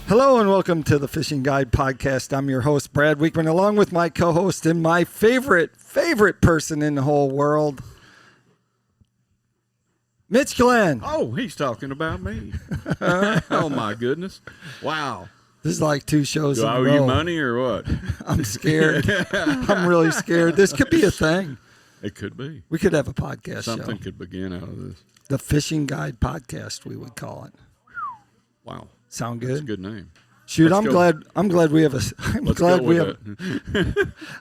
Hello and welcome to the Fishing Guide Podcast. I'm your host, Brad Wiegmann, along with my co-host and my favorite person in the whole world, Mitch Glenn. Oh, he's talking about me. Oh, my goodness. Wow. This is like two shows in a row. Do I owe you money or what? I'm scared. I'm really scared. This could be a thing. It could be. We could have a podcast Something show. could begin out of this. The Fishing Guide Podcast, we would call it. Wow. Sound good? That's a good name. Shoot, Let's I'm go. glad we have a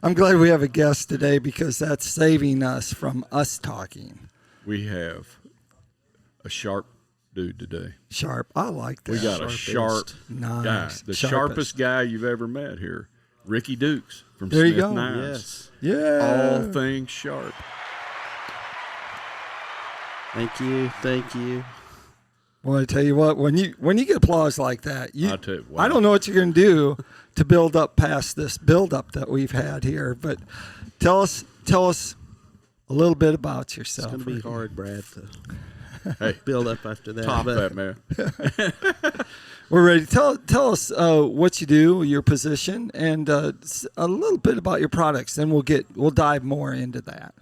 I'm glad we have a guest today because that's saving us from us talking. We have a sharp dude today. Sharp. I like that. We got a sharp guy. The sharpest guy you've ever met here. Ricky Dukes from there Fillet you go. Knives. Yes. Yeah. All things sharp. Thank you. Well, I tell you what, when you get applause like that, Wow. I don't know what you're going to do to build up past this build-up that we've had here. But tell us a little bit about yourself. It's going to be hard, Brad, Hey, build up after that. top that, man. We're ready. Tell us what you do, your position, and a little bit about your products. Then we'll dive more into that.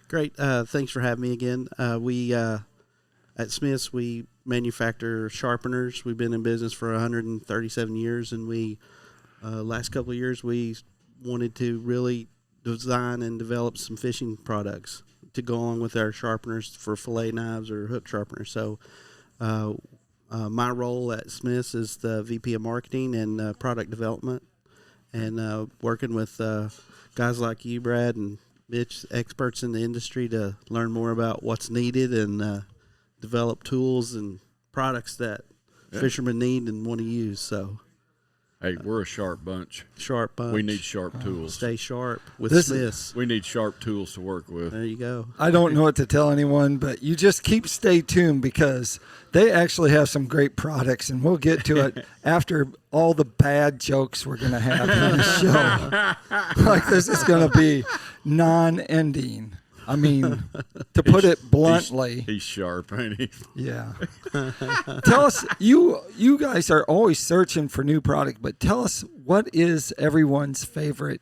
Great. Thanks for having me again. We at Smith's we manufacture sharpeners. We've been in business for 137 years, and we last couple of years we wanted to really design and develop some fishing products to go along with our sharpeners for fillet knives or hook sharpeners. So my role at Smith's is the VP of Marketing and Product Development, and working with guys like you, Brad, and Mitch, experts in the industry, to learn more about what's needed and develop tools and products that fishermen need and want to use. So, Hey, we're a sharp bunch. Sharp bunch. We need sharp tools. Stay sharp with This Smiths. We need sharp tools to work with. There you go. I don't know what to tell anyone, but you just stay tuned because they actually have some great products, and we'll get to it after all the bad jokes we're going to have in the show. Like, this is going to be non-ending. I mean, to put it bluntly. He's sharp, ain't he? Yeah. Tell us, you guys are always searching for new product, but tell us, what is everyone's favorite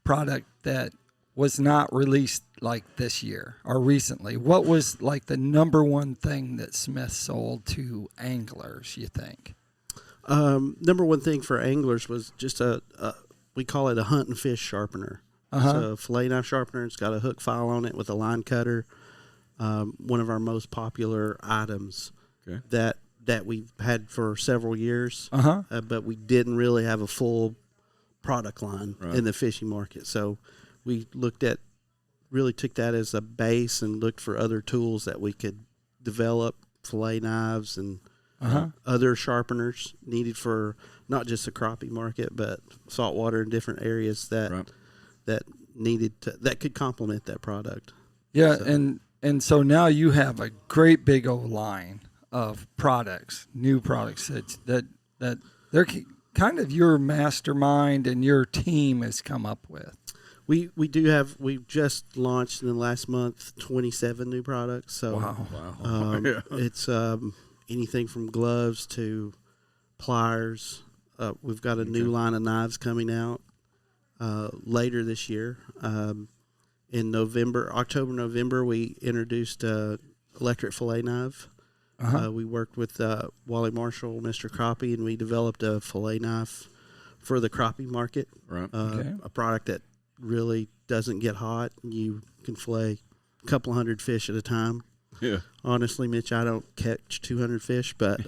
product that was not released like this year or recently? What was like the number one thing that Smith sold to anglers, you think? Number one thing for anglers was just we call it a hunt and fish sharpener. It's a fillet knife sharpener. It's got a hook file on it with a line cutter. One of our most popular items that we've had for several years, but we didn't really have a full product line in the fishing market. So we really took that as a base and looked for other tools that we could develop, fillet knives and other sharpeners needed for not just the crappie market, but saltwater in different areas that could complement that product. Yeah, so. And so now you have a great big old line of products, new products that they're kind of your mastermind and your team has come up with. We just launched in the last month 27 new products. So Wow. It's anything from gloves to pliers. We've got a new line of knives coming out later this year. In October, November, we introduced electric fillet knife. We worked with Wally Marshall, Mr. Crappie, and we developed a fillet knife for the crappie market. Right. A product that really doesn't get hot. You can fillet a couple hundred fish at a time. Yeah. Honestly, Mitch, I don't catch 200 fish, but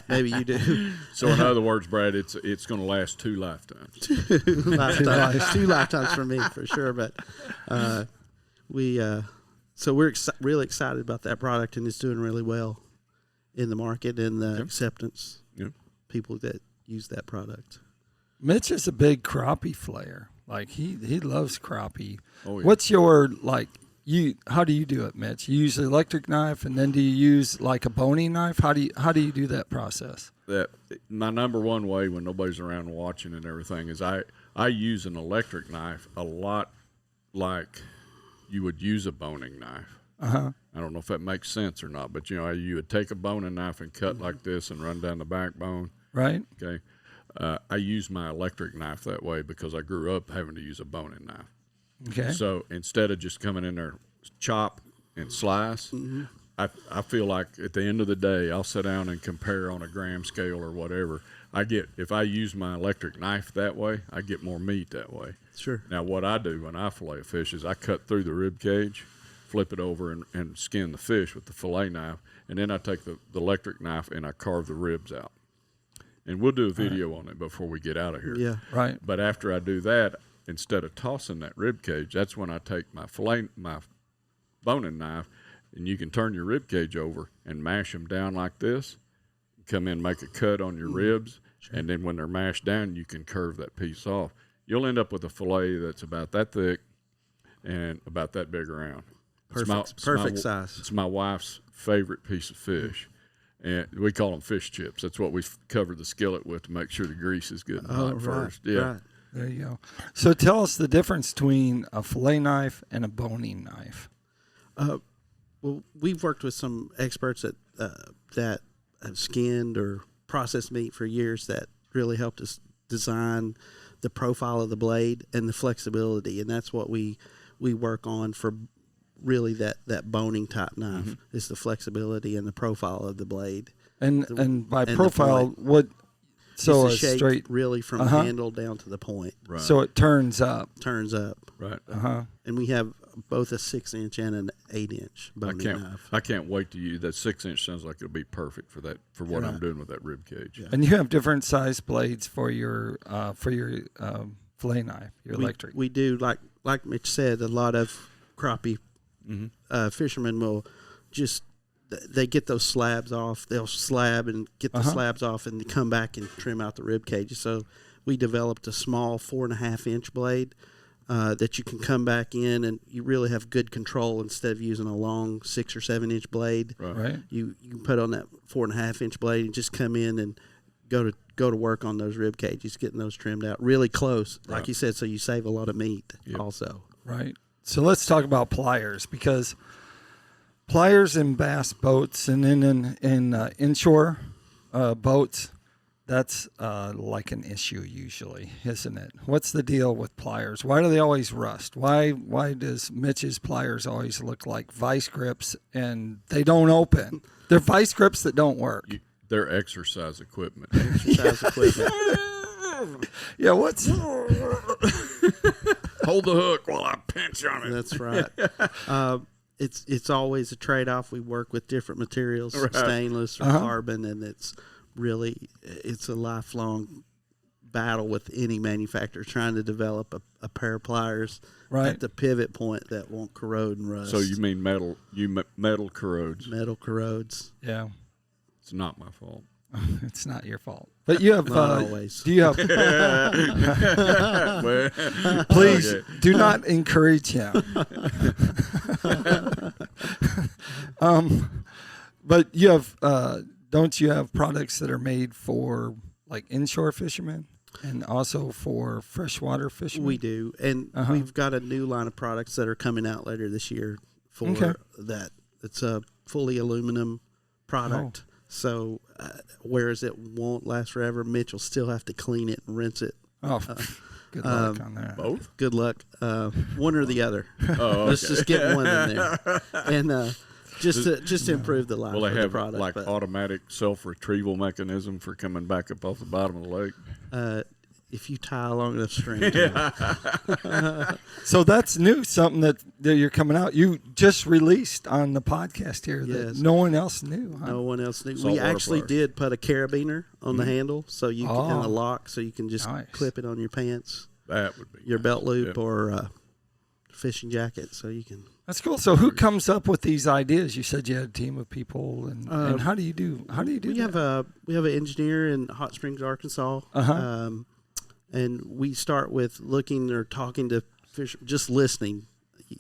maybe you do. So in other words, Brad, it's going to last 2 lifetimes. Two lifetimes for me, for sure. But we're really excited about that product, and it's doing really well in the market and the acceptance. People that use that product. Mitch is a big crappie flayer. Like he loves crappie. Oh, yeah. What's your how do you do it, Mitch? You use an electric knife, and then do you use like a bony knife? How do you do that process? My number one way when nobody's around watching and everything is I use an electric knife a lot like you would use a boning knife. Uh-huh. I don't know if that makes sense or not, but you would take a boning knife and cut like this and run down the backbone. Right. Okay. I use my electric knife that way because I grew up having to use a boning knife. Okay. So instead of just coming in there, chop and slice, I feel like at the end of the day, I'll sit down and compare on a gram scale or whatever. If I use my electric knife that way, I get more meat that way. Sure. Now, what I do when I fillet a fish is I cut through the rib cage, flip it over, and skin the fish with the fillet knife, and then I take the electric knife and I carve the ribs out. And we'll do a video on it before we get out of here. Yeah. Right. But after I do that, instead of tossing that rib cage, that's when I take my boning knife, and you can turn your rib cage over and mash them down like this. Come in, make a cut on your ribs, and then when they're mashed down, you can curve that piece off. You'll end up with a fillet that's about that thick and about that big around. Perfect size. It's my wife's favorite piece of fish. And we call them fish chips. That's what we cover the skillet with to make sure the grease is good and hot first. Yeah. Right. There you go. So tell us the difference between a fillet knife and a boning knife. Well, we've worked with some experts that have skinned or processed meat for years that really helped us design the profile of the blade and the flexibility, and that's what we work on for really that boning type knife is the flexibility and the profile of the blade. And by profile, what? So it's a shape straight, really from handle down to the point. Right. so it turns up. Turns up. Right. And we have both a 6-inch and an 8-inch boning knife. I can't wait to use that 6-inch. Sounds like it'll be perfect for what I'm doing with that rib cage. Yeah. And you have different size blades for your fillet knife, your electric. We do, like Mitch said, a lot of crappie fishermen will just, they get those slabs off. They'll slab and get the slabs off and come back and trim out the rib cages. So we developed a small 4.5-inch blade that you can come back in, and you really have good control instead of using a long 6 or 7-inch blade. Right. You can put on that 4.5-inch blade and just come in and go to work on those rib cages, getting those trimmed out really close, like you said. So you save a lot of meat also. Right. So let's talk about pliers, because pliers in bass boats and in inshore boats, that's like an issue usually, isn't it? What's the deal with pliers? Why do they always rust? Why does Mitch's pliers always look like vice grips and they don't open? They're vice grips that don't work. They're exercise equipment. Yeah, what's... Hold the hook while I pinch on it. That's right. It's always a trade-off. We work with different materials, stainless or carbon, and it's a lifelong battle with any manufacturer trying to develop a pair of pliers at the pivot point that won't corrode and rust. So you mean metal? Metal corrodes. Metal corrodes. Yeah. It's not my fault. It's not your fault. But you have... Not always. Do you have... Please do not encourage him. But you have... don't you have products that are made for like inshore fishermen and also for freshwater fishermen? We do. And we've got a new line of products that are coming out later this year for that. It's a fully aluminum product. Oh. So whereas it won't last forever, Mitch will still have to clean it and rinse it. Oh, good luck on that. Both? Good luck. One or the other. Okay. Let's just get one in there. And just to improve the life Will of they the have product. like automatic self-retrieval mechanism for coming back up off the bottom of the lake? If you tie a long enough string to it. So that's new, something that you're coming out. You just released on the podcast here that no one else knew. Huh? No one else knew. Saltwater We actually pliers. did put a carabiner on the handle, so you can, and a lock, so you can just Nice. clip it on your pants, That would be your nice. belt loop, Yep. or fishing jacket, so you can. That's cool. So who comes up with these ideas? You said you had a team of people, and how do you do? We have an engineer in Hot Springs, Arkansas. And we start with looking or talking to fish, just listening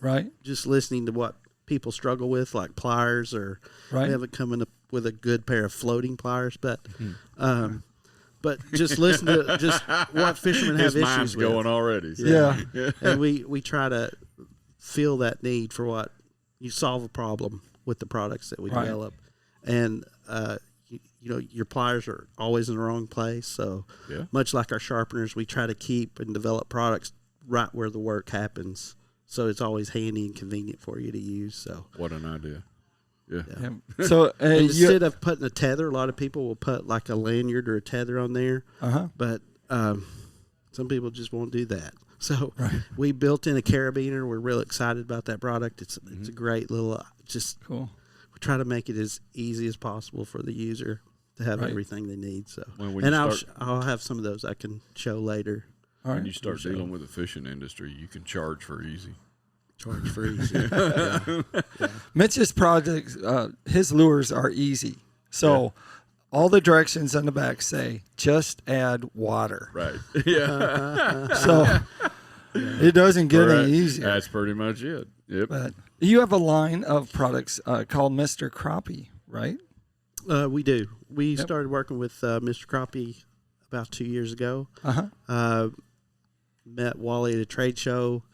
to what people struggle with, like pliers, or we haven't come up with a good pair of floating pliers, but just listen to just what fishermen have His mind's issues with. going already. So. Yeah. And we try to feel that need for what you solve a problem with the products that we Right. develop, and you know, your pliers are always in the wrong place. So Yeah. much like our sharpeners, we try to keep and develop products right where the work happens. So it's always handy and convenient for you to use. So What an idea. Yeah. Yeah. So and you, instead of putting a tether, a lot of people will put like a lanyard or a tether on there. But some people just won't do that. So we built in a carabiner. We're real excited about that product. It's a great little, just cool. we try to make it as easy as possible for the user to have Right. everything they need. So When you and start- I'll have some of those I can show later. All When right. you start dealing with the fishing industry, you can charge for easy. Charge free. Mitch's projects, his lures are easy. So all the directions on the back say just add water. Right. Yeah. So it doesn't get Right. any easier. That's pretty much it. Yep. But you have a line of products called Mr. Crappie, right? We do. We started working with Mr. Crappie about 2 years ago. Met Wally at a trade show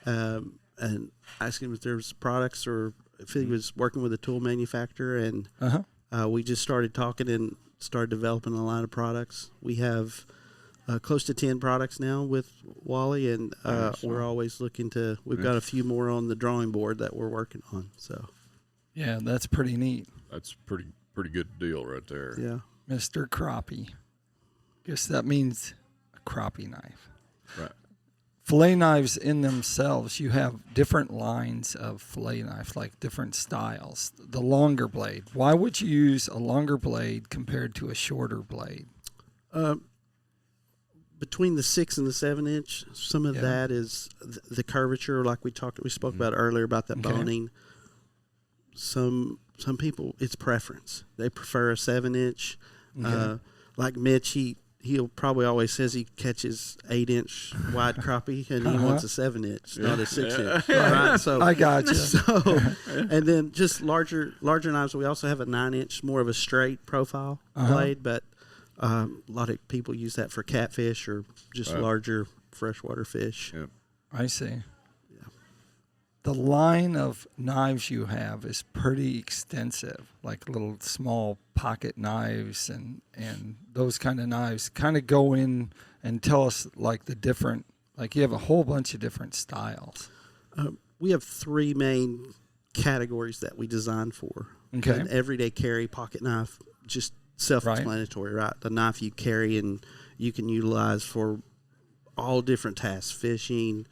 and asked him if there was products or if he was working with a tool manufacturer. And we just started talking and started developing a line of products. We have close to 10 products now with Wally, and we're always looking to. We've got a few more on the drawing board that we're working on. So Yeah, that's pretty neat. That's pretty good deal right there. yeah. Mr. Crappie. Guess that means a crappie knife. Right. Fillet knives in themselves, you have different lines of fillet knife, like different styles. The longer blade. Why would you use a longer blade compared to a shorter blade? Between the 6 and the 7 inch, some of that is the curvature, like we spoke about earlier about that boning. Some people, it's preference. They prefer a 7 inch. Like Mitch, he'll probably always says he catches 8 inch wide crappie, and he wants a 7 inch, not a 6 inch. Right? So I got you. So, and then just larger knives. We also have a 9 inch, more of a straight profile blade, but a lot of people use that for catfish or just larger freshwater fish. Yep. I see. The line of knives you have is pretty extensive, like little small pocket knives and those kind of knives. Kind of go in and tell us like the different, like you have a whole bunch of different styles. We have 3 main categories that we design for. Okay. An everyday carry pocket knife, just self-explanatory, right? The knife you carry and you can utilize for all different tasks, fishing,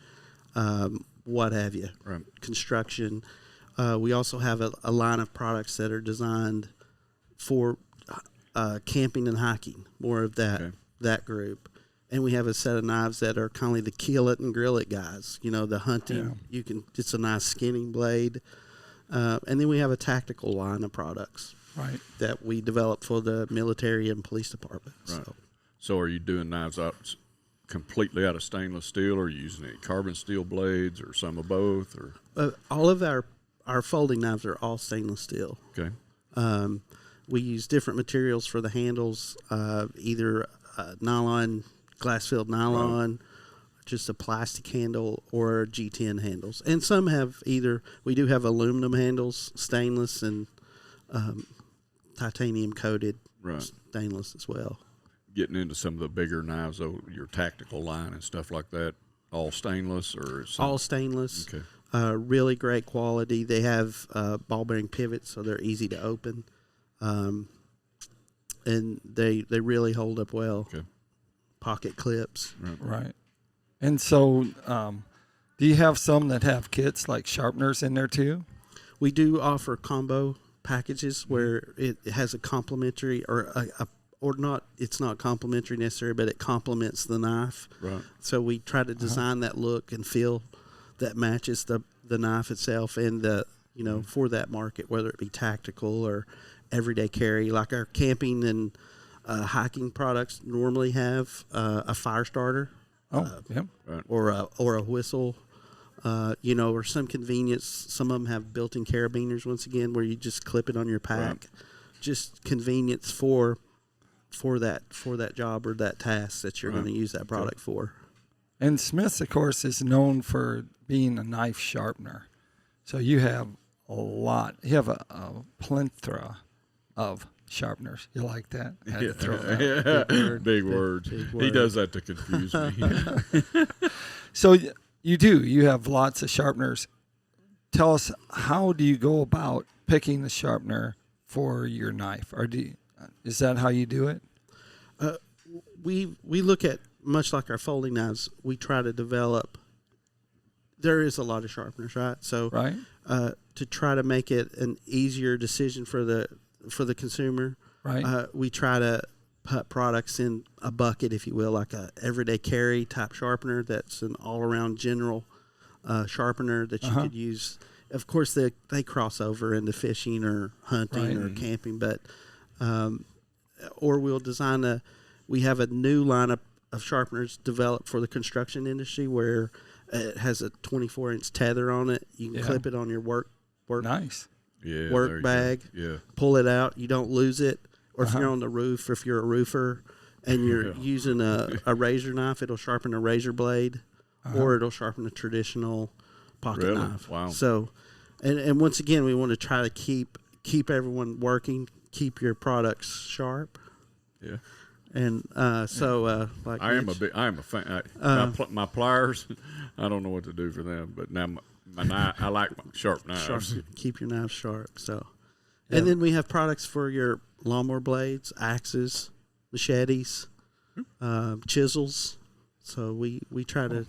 what have you, construction. We also have a line of products that are designed for camping and hiking, more of that group. And we have a set of knives that are kind of like the kill it and grill it guys. You know, the hunting, it's a nice skinning blade. And then we have a tactical line of products that we develop for the military and police department. Right. So are you doing knives completely out of stainless steel, or are you using any carbon steel blades, or some of both? Or all of our folding knives are all stainless steel. Okay. We use different materials for the handles, either nylon, glass-filled nylon, just a plastic handle, or G10 handles. And some have we do have aluminum handles, stainless, and titanium-coated stainless as well. Getting into some of the bigger knives, though, your tactical line and stuff like that, all stainless or all stainless. Okay. Really great quality. They have ball bearing pivots, so they're easy to open, and they really hold up well. Okay. Pocket clips. Right. And so, do you have some that have kits like sharpeners in there too? We do offer combo packages where it has a complementary or not. It's not complementary necessarily, but it complements the knife. Right. So we try to design that look and feel that matches the knife itself and for that market, whether it be tactical or everyday carry. Like our camping and hiking products normally have a fire starter. Or a whistle, or some convenience. Some of them have built-in carabiners. Once again, where you just clip it on your pack, just convenience for that job or that task that you're going to use that product for. And Smith's, of course, is known for being a knife sharpener. So you have lot. You have a plethora of sharpeners. You like that? I had to throw it out. Big words. He does that to confuse me. So you do. You have lots of sharpeners. Tell us, how do you go about picking the sharpener for your knife? Or is that how you do it? We look at, much like our folding knives, we try to develop. There is a lot of sharpeners, right? So Right. To try to make it an easier decision for the consumer, Right. we try to put products in a bucket, if you will, like a everyday carry type sharpener. That's an all around general sharpener that you could use. Of course, they cross over into fishing or hunting or camping, but or we'll design we have a new lineup of sharpeners developed for the construction industry where it has a 24-inch tether on it. You can clip it on your work Nice. work bag. Yeah. Pull it out. You don't lose it. Or if you're on the roof, if you're a roofer and you're using a razor knife, it'll sharpen a razor blade, or it'll sharpen a traditional pocket knife. Wow. So, and once again, we want to try to keep everyone working, keep your products sharp. Yeah. And like I Mitch, am a fan. My pliers, I don't know what to do for them, but now my knife, I like my sharp knives. keep your knives sharp. So, and then we have products for your lawnmower blades, axes, machetes, chisels. So we try to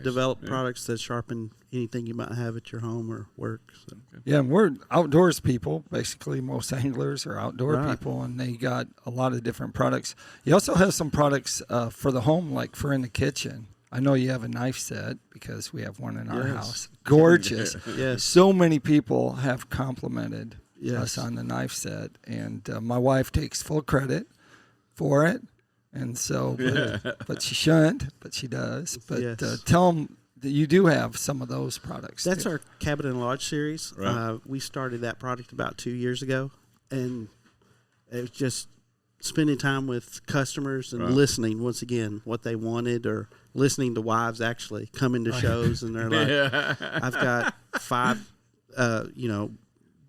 develop products that sharpen anything you might have at your home or work. So. Yeah, and we're outdoors people. Basically, most anglers are outdoor people, and they got a lot of different products. You also have some products for the home, like for in the kitchen. I know you have a knife set because we have one in our house. Gorgeous. Yes. So many people have complimented us on the knife set, and my wife takes full credit for it. And so, but she shouldn't, but she does. But tell them that you do have some of those products. That's too. our Cabin and Lodge series. Right. We started that product about 2 years ago, and it was just spending time with customers and listening, once again, what they wanted, or listening to wives actually coming to shows, and they're like, I've got 5,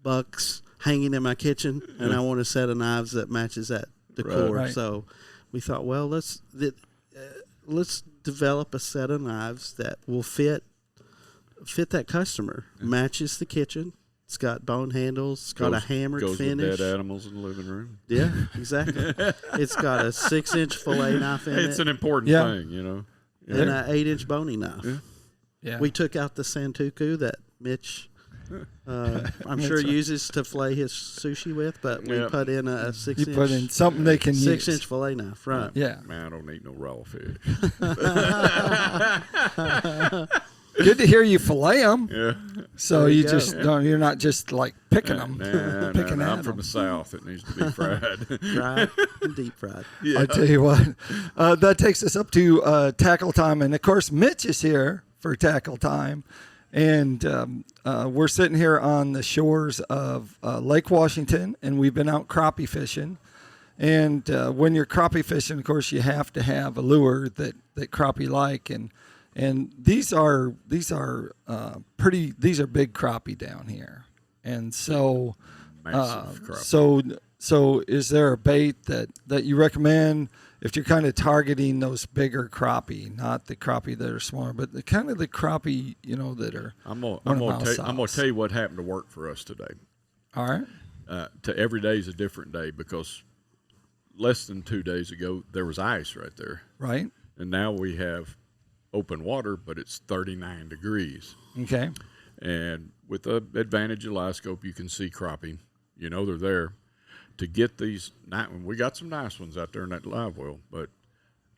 bucks hanging in my kitchen, and I want a set of knives that matches that decor. Right. So we thought, well, let's develop a set of knives that will fit that customer. Matches the kitchen. It's got bone handles. It's got a hammered goes finish. With dead animals in the living room. Yeah, exactly. It's got a 6-inch fillet knife in it. It's an important thing, you know. And an 8-inch bony knife. Yeah. We took out the Santoku that Mitch, I'm sure, uses to fillet his sushi with, but we put in a 6-inch. You put in something they can use. 6-inch fillet knife, right? Yeah. Man, I don't eat no raw fish. Good to hear you fillet them. Yeah. So you just don't. You're not just like picking them. Nah, I'm from the South. It needs to be fried. Fried and deep fried. I tell you what, that takes us up to tackle time, and of course Mitch is here for tackle time, and we're sitting here on the shores of Lake Washington, and we've been out crappie fishing. And when you're crappie fishing, of course, you have to have a lure that crappie like, and these are big crappie down here, and so Massive crappie. so is there a bait that you recommend if you're kind of targeting those bigger crappie, not the crappie that are smaller, but the kind of the crappie that are I'm gonna tell you what happened to work for us today. all right. Every day is a different day, because less than 2 days ago there was ice right there, Right. and now we have open water, but it's 39 degrees. Okay. And with the advantage of live scope, you can see crappie. You know they're there. To get these, we got some nice ones out there in that live well, but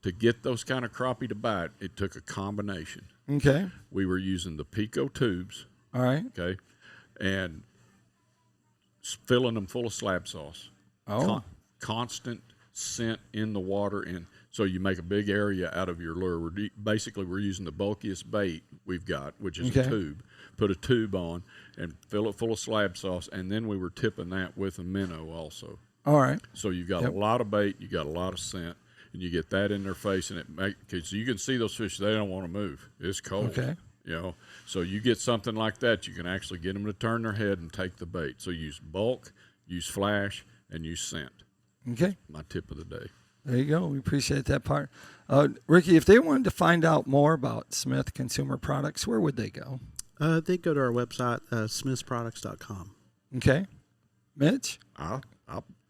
to get those kind of crappie to bite, it took a combination. Okay. We were using the Pico tubes, All right. okay, and filling them full of slab sauce. Oh. Constant scent in the water, and so you make a big area out of your lure. We're using the bulkiest bait we've got, which is a tube. Put a tube on and fill it full of slab sauce, and then we were tipping that with a minnow also. All right. So you got a lot of bait, you got a lot of scent, and you get that in their face, and because you can see those fish, they don't want to move. It's cold. Okay. You know, so you get something like that, you can actually get them to turn their head and take the bait. So use bulk, use flash, and use scent. Okay. My tip of the day. There you go. We appreciate that part. Ricky, if they wanted to find out more about Smith Consumer Products, where would they go? They go to our website, smithsproducts.com. Okay. Mitch? I'll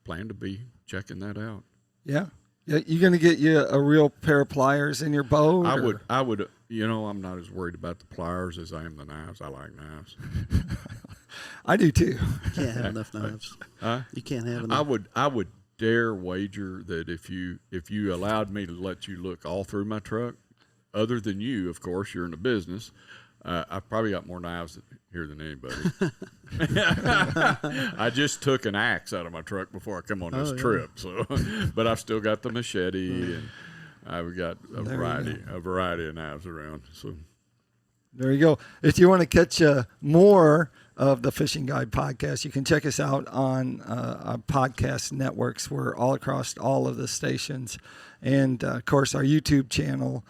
plan to be checking that out. Yeah. You going to get you a real pair of pliers in your boat? I would. You know, I'm not as worried about the pliers as I am the knives. I like knives. I do too. You can't have enough knives. You can't have enough. I would dare wager that if you allowed me to let you look all through my truck, other than you, of course, you're in the business. I've probably got more knives here than anybody. I just took an axe out of my truck before I come on this trip, so but I've still got the machete, and I've got a variety of knives around. So there you go. If you want to catch more of the Fishing Guide podcast, you can check us out on our podcast networks. We're all across all of the stations, and of course our YouTube channel.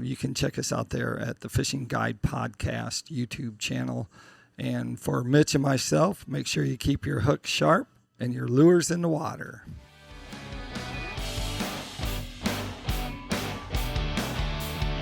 You can check us out there at the Fishing Guide Podcast YouTube channel. And for Mitch and myself, make sure you keep your hooks sharp and your lures in the water.